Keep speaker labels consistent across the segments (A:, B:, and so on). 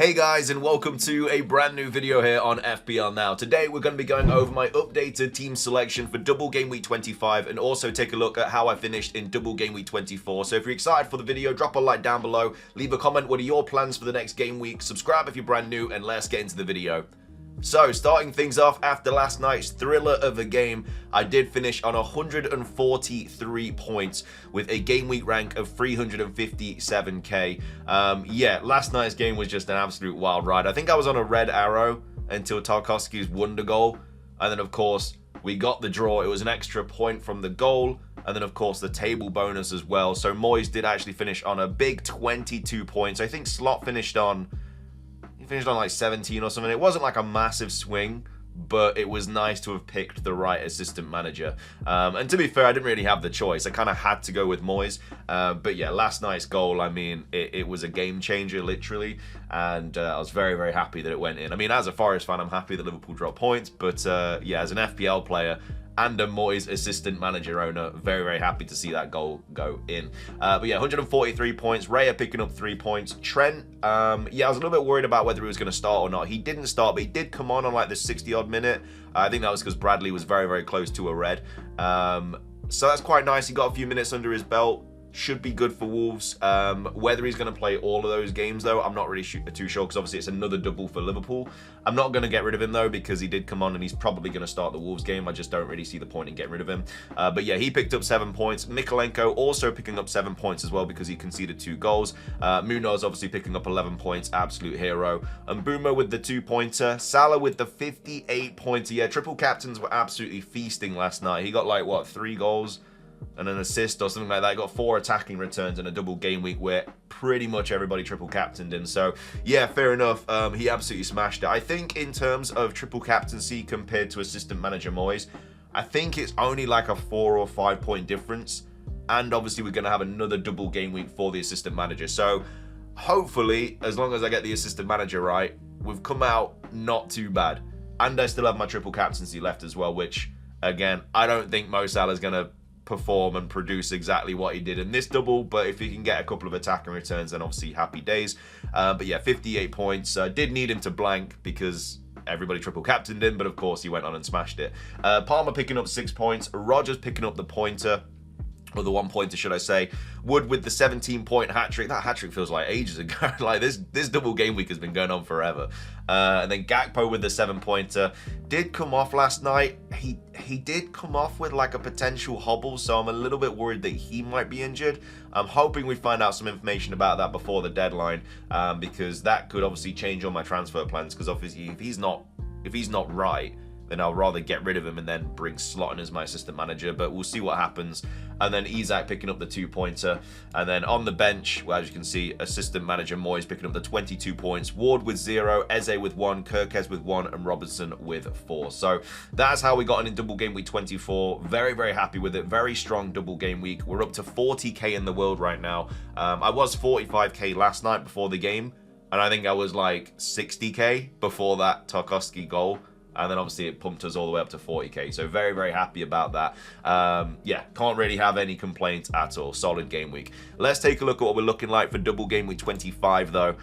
A: Hey guys, and welcome to a brand new video here on FPL Now. Today we're going to be going over my updated team selection for Double Game Week 25 and also take a look at how I finished in Double Game Week 24. So if you're excited for the video, drop a like down below, leave a comment, what are your plans for the next game week, subscribe if you're brand new, and let's get into the video. So, starting things off after last night's thriller of a game, I did finish on 143 points with a game week rank of 357k. Yeah, last night's game was just an absolute wild ride. I think I was on a red arrow until Tarkowski's wonder goal. And then, of course, we got the draw. It was an extra point from the goal. And then, of course, the table bonus as well. So, Moyes did actually finish on a big 22 points. I think Slot finished on like 17 or something. It wasn't like a massive swing, but it was nice to have picked the right assistant manager. And to be fair, I didn't really have the choice. I kind of had to go with Moyes. But yeah, last night's goal, I mean, it was a game changer, literally. And I was very, very happy that it went in. I mean, as a Forest fan, I'm happy that Liverpool dropped points. But yeah, as an FPL player and a Moyes assistant manager owner, very, very happy to see that goal go in. But yeah, 143 points. Raya picking up 3 points. Trent, yeah, I was a little bit worried about whether he was going to start or not. He didn't start, but he did come on like the 60-odd minute. I think that was because Bradley was very, very close to a red. So that's quite nice. He got a few minutes under his belt. Should be good for Wolves. Whether he's going to play all of those games, though, I'm not really too sure, because obviously it's another double for Liverpool. I'm not going to get rid of him, though, because he did come on and he's probably going to start the Wolves game. I just don't really see the point in getting rid of him. But yeah, he picked up 7 points. Mikolenko also picking up 7 points as well, because he conceded 2 goals. Munoz obviously picking up 11 points, absolute hero. And Mbeumo with the 2-pointer. Salah with the 58-pointer. Yeah, triple captains were absolutely feasting last night. He got like, what, 3 goals? And an assist or something like that. He got 4 attacking returns in a double game week where pretty much everybody triple captained him. So yeah, fair enough. He absolutely smashed it. I think in terms of triple captaincy compared to assistant manager Moyes, I think it's only like a 4 or 5 point difference. And obviously we're going to have another double game week for the assistant manager. So hopefully, as long as I get the assistant manager right, we've come out not too bad. And I still have my triple captaincy left as well, which again, I don't think Mo Salah's going to perform and produce exactly what he did in this double, but if he can get a couple of attacking returns, then obviously happy days. But yeah, 58 points. Did need him to blank because everybody triple captained him, but of course he went on and smashed it. Palmer picking up 6 points. Rodgers picking up the pointer, or the 1-pointer, should I say. Wood with the 17-point hat-trick. That hat-trick feels like ages ago. Like, this double game week has been going on forever. And then Gakpo with the 7-pointer. Did come off last night. He did come off with, like, a potential hobble, so I'm a little bit worried that he might be injured. I'm hoping we find out some information about that before the deadline, because that could obviously change all my transfer plans, because obviously if he's not right, then I'll rather get rid of him and then bring Slot in as my assistant manager, but we'll see what happens. And then Isak picking up the 2-pointer. And then on the bench, well, as you can see, assistant manager Moyes picking up the 22 points. Ward with 0, Eze with 1, Kirkes with 1, and Robertson with 4. So that's how we got in double game week 24. Very, very happy with it. Very strong double game week. We're up to 40k in the world right now. I was 45k last night before the game, and I think I was like 60k before that Tarkowski goal. And then obviously it pumped us all the way up to 40k. So very, very happy about that. Yeah, can't really have any complaints at all. Solid game week. Let's take a look at what we're looking like for double game week 25 though.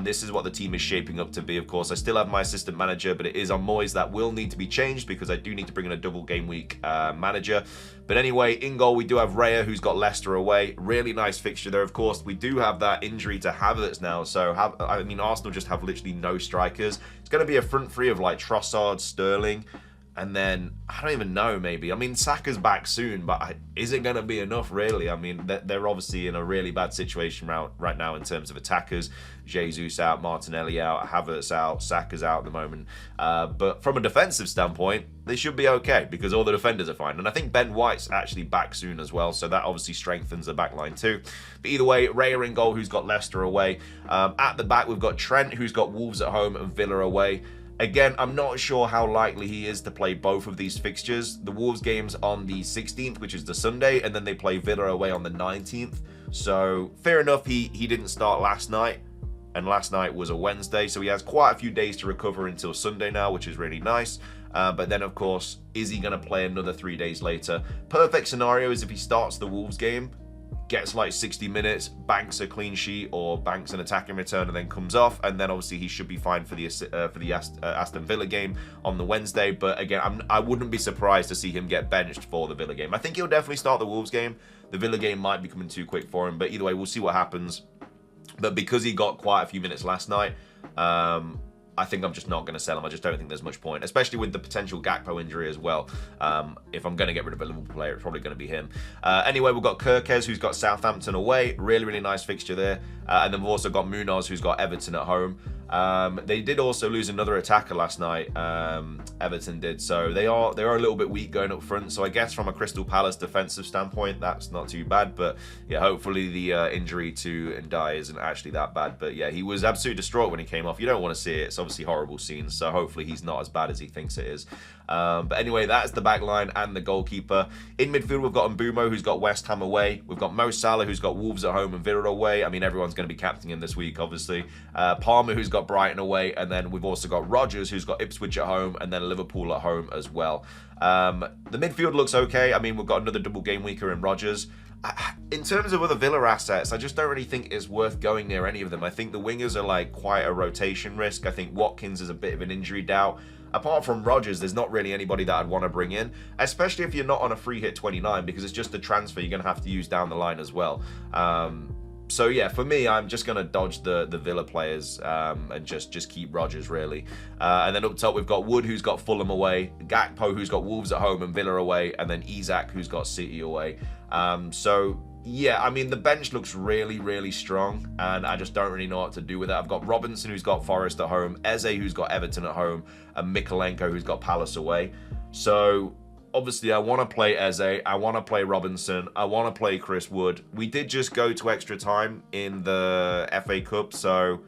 A: This is what the team is shaping up to be, of course. I still have my assistant manager, but it is on Moyes. That will need to be changed because I do need to bring in a double game week manager. But anyway, in goal, we do have Raya, who's got Leicester away. Really nice fixture there. Of course, we do have that injury to Havertz now. So, I mean, Arsenal just have literally no strikers. It's going to be a front three of, like, Trossard, Sterling, and then, I don't even know, maybe. I mean, Saka's back soon, but is it going to be enough, really? I mean, they're obviously in a really bad situation right now in terms of attackers. Jesus out, Martinelli out, Havertz out, Saka's out at the moment. But from a defensive standpoint, they should be okay because all the defenders are fine. And I think Ben White's actually back soon as well, so that obviously strengthens the back line too. But either way, Raya in goal, who's got Leicester away. At the back, we've got Trent, who's got Wolves at home and Villa away. Again, I'm not sure how likely he is to play both of these fixtures. The Wolves game's on the 16th, which is the Sunday, and then they play Villa away on the 19th. So, fair enough, he didn't start last night, and last night was a Wednesday, so he has quite a few days to recover until Sunday now, which is really nice. But then, of course, is he going to play another 3 days later? Perfect scenario is if he starts the Wolves game, gets like 60 minutes, banks a clean sheet or banks an attacking return and then comes off, and then obviously he should be fine for the Aston Villa game on the Wednesday. But again, I wouldn't be surprised to see him get benched for the Villa game. I think he'll definitely start the Wolves game. The Villa game might be coming too quick for him, but either way, we'll see what happens. But because he got quite a few minutes last night, I think I'm just not going to sell him. I just don't think there's much point, especially with the potential Gakpo injury as well. If I'm going to get rid of a Liverpool player, it's probably going to be him. Anyway, we've got Kirkez, who's got Southampton away. Really, really nice fixture there. And then we've also got Munoz, who's got Everton at home. They did also lose another attacker last night. Everton did, so they are a little bit weak going up front. So I guess from a Crystal Palace defensive standpoint, that's not too bad. But yeah, hopefully the injury to Ndiaye isn't actually that bad. But yeah, he was absolutely distraught when he came off. You don't want to see it. It's obviously horrible scenes. So hopefully he's not as bad as he thinks it is. But anyway, that's the back line and the goalkeeper. In midfield, we've got Mbeumo, who's got West Ham away. We've got Mo Salah, who's got Wolves at home and Villa away. I mean, everyone's going to be captaining him this week, obviously. Palmer, who's got Brighton away. And then we've also got Rodgers, who's got Ipswich at home, and then Liverpool at home as well. The midfield looks okay. I mean, we've got another double game weeker in Rodgers. In terms of other Villa assets, I just don't really think it's worth going near any of them. I think the wingers are like quite a rotation risk. I think Watkins is a bit of an injury doubt. Apart from Rodgers, there's not really anybody that I'd want to bring in, especially if you're not on a free hit 29, because it's just a transfer you're going to have to use down the line as well. So yeah, for me, I'm just going to dodge the Villa players and just keep Rodgers, really. And then up top, we've got Wood, who's got Fulham away, Gakpo, who's got Wolves at home and Villa away, and then Isak, who's got City away. So yeah, I mean, the bench looks really, really strong, and I just don't really know what to do with it. I've got Robinson, who's got Forest at home, Eze, who's got Everton at home, and Mikolenko, who's got Palace away. So obviously, I want to play Eze, I want to play Robinson, I want to play Chris Wood. We did just go to extra time in the FA Cup, so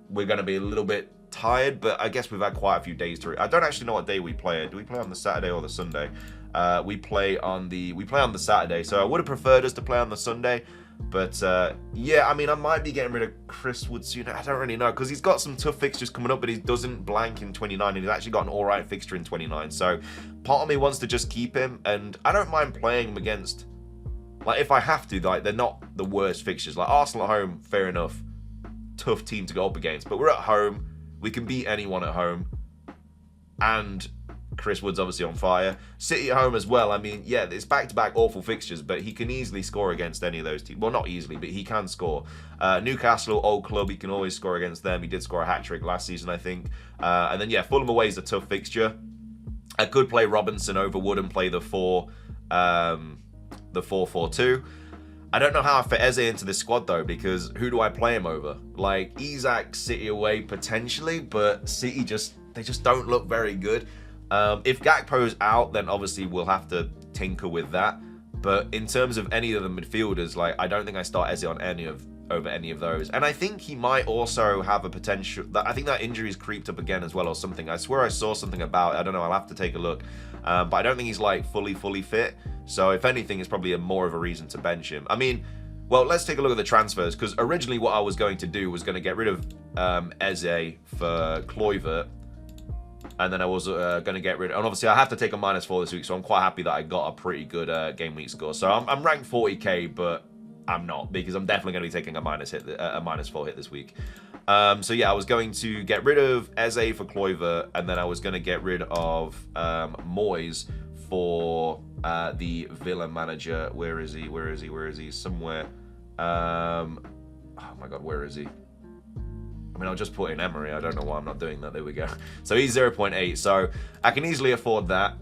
A: we're going to be a little bit tired, but I guess we've had quite a few days to it. I don't actually know what day we play. Do we play on the Saturday or the Sunday? We play on the Saturday, so I would have preferred us to play on the Sunday. But yeah, I mean, I might be getting rid of Chris Wood soon. I don't really know, because he's got some tough fixtures coming up, but he doesn't blank in 29, and he's actually got an all right fixture in 29. So part of me wants to just keep him, and I don't mind playing him against, like, if I have to, like, they're not the worst fixtures. Like Arsenal at home, fair enough, tough team to go up against, but we're at home, we can beat anyone at home, and Chris Wood's obviously on fire. City at home as well. I mean, yeah, it's back-to-back awful fixtures, but he can easily score against any of those teams. Well, not easily, but he can score. Newcastle, old club, he can always score against them. He did score a hat-trick last season, I think. And then, yeah, Fulham away is a tough fixture. I could play Robinson over Wood and play the 4-4-2. I don't know how I fit Eze into this squad, though, because who do I play him over? Like, Isak, City away, potentially, but City they just don't look very good. If Gakpo's out, then obviously we'll have to tinker with that. But in terms of any of the midfielders, like, I don't think I start Eze on over any of those. And I think he might also have a potential. I think that injury's creeped up again as well, or something. I swear I saw something about it. I don't know. I'll have to take a look. But I don't think he's like fully fit. So if anything, it's probably more of a reason to bench him. I mean, well, let's take a look at the transfers, because originally what I was going to do was going to get rid of Eze for Kluivert. And then I was going to get rid of... And obviously, I have to take a -4 this week, so I'm quite happy that I got a pretty good game week score. So I'm ranked 40k, but I'm not, because I'm definitely going to be taking a -4 hit this week. So yeah, I was going to get rid of Eze for Kluivert, and then I was going to get rid of Moyes for the Villa manager. Where is he? Somewhere. Oh my God, where is he? I mean, I'll just put in Emery. I don't know why I'm not doing that. There we go. So he's 0.8. So I can easily afford that.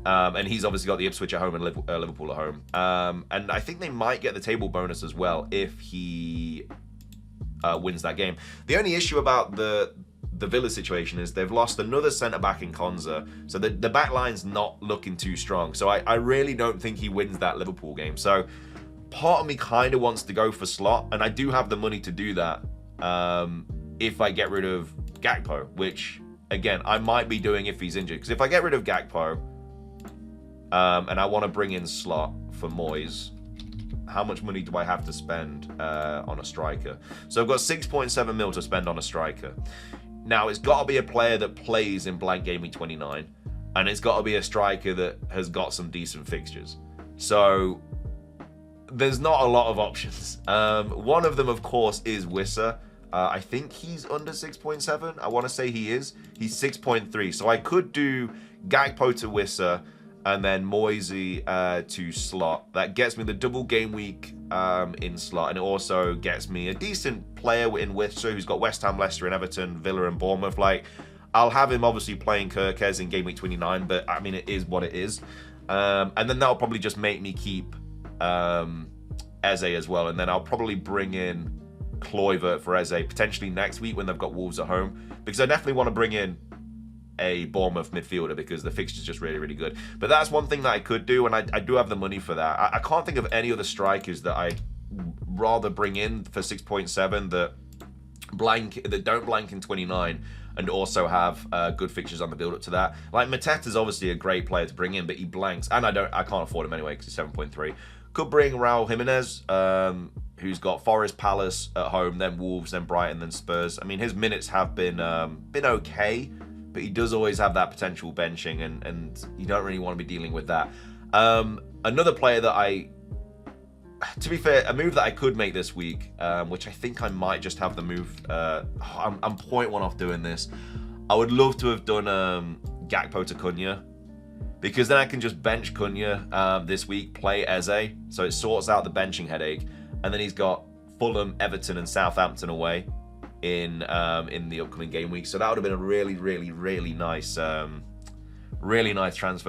A: And he's obviously got the Ipswich at home and Liverpool at home. And I think they might get the table bonus as well if he wins that game. The only issue about the Villa situation is they've lost another centre-back in Konza. So the back line's not looking too strong. So I really don't think he wins that Liverpool game. So part of me kind of wants to go for slot. And I do have the money to do that. If I get rid of Gakpo, which, again, I might be doing if he's injured. Because if I get rid of Gakpo, and I want to bring in slot for Moyes, how much money do I have to spend on a striker? So I've got 6.7 mil to spend on a striker. Now, it's got to be a player that plays in blank game week 29, and it's got to be a striker that has got some decent fixtures. So there's not a lot of options. One of them, of course, is Wissa. I think he's under 6.7. I want to say he is. He's 6.3. So I could do Gakpo to Wissa and then Moisey to slot. That gets me the double game week in slot, and it also gets me a decent player in Wissa who's got West Ham, Leicester, and Everton, Villa, and Bournemouth. Like, I'll have him obviously playing Kirkes in game week 29, but I mean, it is what it is. And then that'll probably just make me keep Eze as well, and then I'll probably bring in Kluivert for Eze potentially next week when they've got Wolves at home, because I definitely want to bring in a Bournemouth midfielder because the fixture's just really, really good. But that's one thing that I could do, and I do have the money for that. I can't think of any other strikers that I'd rather bring in for 6.7 that don't blank in 29 and also have good fixtures on the build up to that. Like, Mateta's obviously a great player to bring in, but he blanks, and I can't afford him anyway because he's 7.3. Could bring Raul Jimenez, who's got Forest, Palace at home, then Wolves, then Brighton, then Spurs. I mean, his minutes have been okay, but he does always have that potential benching, and you don't really want to be dealing with that. Another player that to be fair, a move that I could make this week, which I think I might just have the move. I'm 0.1 off doing this. I would love to have done Gakpo to Cunha, because then I can just bench Cunha this week, play Eze, so it sorts out the benching headache, and then he's got Fulham, Everton, and Southampton away in the upcoming game week. So that would have been a really, really, really nice transfer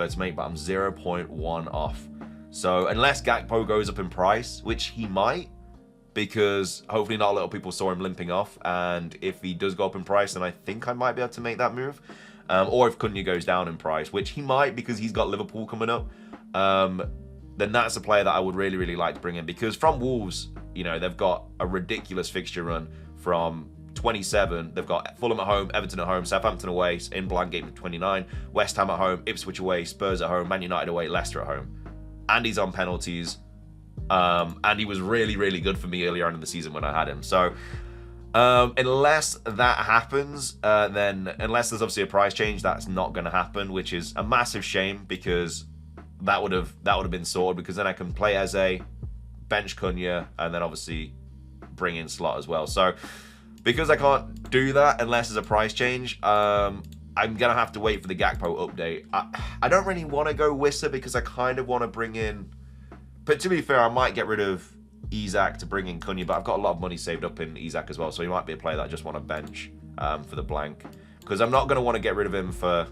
A: to make, but I'm 0.1 off. So unless Gakpo goes up in price, which he might, because hopefully not a lot of people saw him limping off, and if he does go up in price, then I think I might be able to make that move. Or if Cunha goes down in price, which he might because he's got Liverpool coming up, then that's a player that I would really, really like to bring in, because from Wolves, you know, they've got a ridiculous fixture run from 27. They've got Fulham at home, Everton at home, Southampton away in blank game 29, West Ham at home, Ipswich away, Spurs at home, Man United away, Leicester at home. And he's on penalties, and he was really, really good for me earlier on in the season when I had him. So unless that happens, then unless there's obviously a price change, that's not going to happen, which is a massive shame, because that would have been sorted, because then I can play Eze, bench Cunha, and then obviously bring in slot as well. So because I can't do that unless there's a price change, I'm going to have to wait for the Gakpo update. I don't really want to go Wissa because I kind of want to bring in... But to be fair, I might get rid of Isak to bring in Cunha, but I've got a lot of money saved up in Isak as well, so he might be a player that I just want to bench for the blank. Because I'm not going to want to get rid of him for...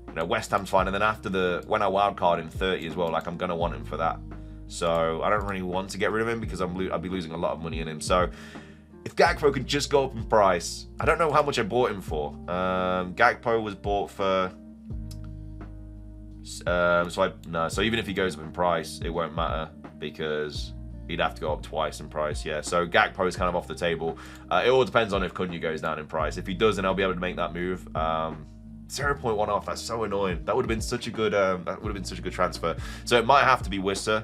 A: You know, West Ham's fine, and then after when I wildcard in 30 as well, like, I'm going to want him for that. So I don't really want to get rid of him because I'll be losing a lot of money in him. So if Gakpo could just go up in price, I don't know how much I bought him for. Gakpo was bought for... So even if he goes up in price, it won't matter because he'd have to go up twice in price. Yeah, so Gakpo is kind of off the table. It all depends on if Cunha goes down in price. If he does, then I'll be able to make that move. 0.1 off. That's so annoying. That would have been such a good. Transfer. So it might have to be Wissa,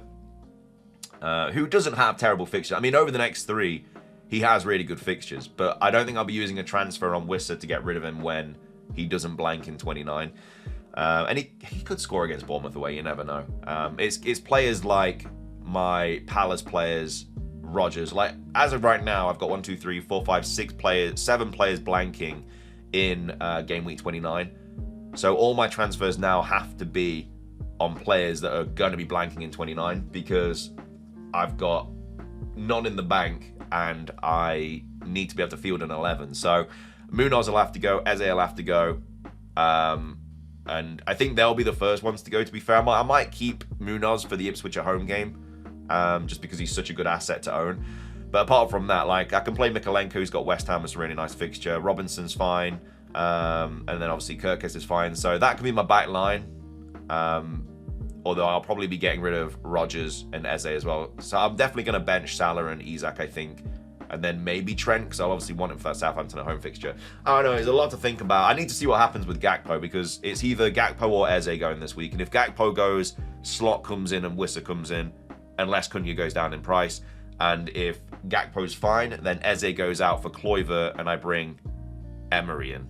A: who doesn't have terrible fixtures. I mean, over the next 3, he has really good fixtures, but I don't think I'll be using a transfer on Wissa to get rid of him when he doesn't blank in 29. And he could score against Bournemouth away. You never know. It's players like my Palace players, Rodgers. Like, as of right now, I've got 1, 2, 3, 4, 5, 6 players, 7 players blanking in game week 29. So all my transfers now have to be on players that are going to be blanking in 29 because I've got none in the bank and I need to be able to field an 11. So Munoz will have to go, Eze will have to go, and I think they'll be the first ones to go, to be fair. I might keep Munoz for the Ipswich at home game, just because he's such a good asset to own. But apart from that, like, I can play Mikalenko, who's got West Ham as a really nice fixture. Robinson's fine. And then obviously Kirkes is fine. So that can be my back line. Although I'll probably be getting rid of Rodgers and Eze as well. So I'm definitely going to bench Salah and Isak, I think. And then maybe Trent, because I'll obviously want him for that Southampton at home fixture. I don't know, there's a lot to think about. I need to see what happens with Gakpo, because it's either Gakpo or Eze going this week. And if Gakpo goes, Slot comes in and Wissa comes in, unless Cunha goes down in price. And if Gakpo's fine, then Eze goes out for Kluivert and I bring Emery in.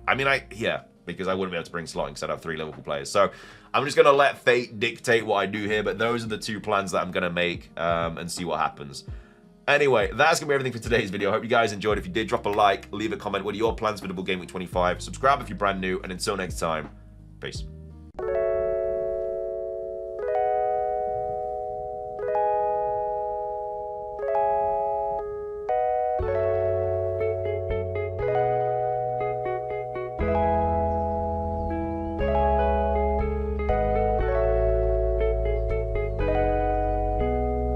A: I mean, because I wouldn't be able to bring slotting because I'd have 3 Liverpool players. So I'm just going to let fate dictate what I do here, but those are the 2 plans that I'm going to make and see what happens. Anyway, that's going to be everything for today's video. I hope you guys enjoyed. If you did, drop a like, leave a comment. What are your plans for Double Game Week 25? Subscribe if you're brand new, and until next time, peace.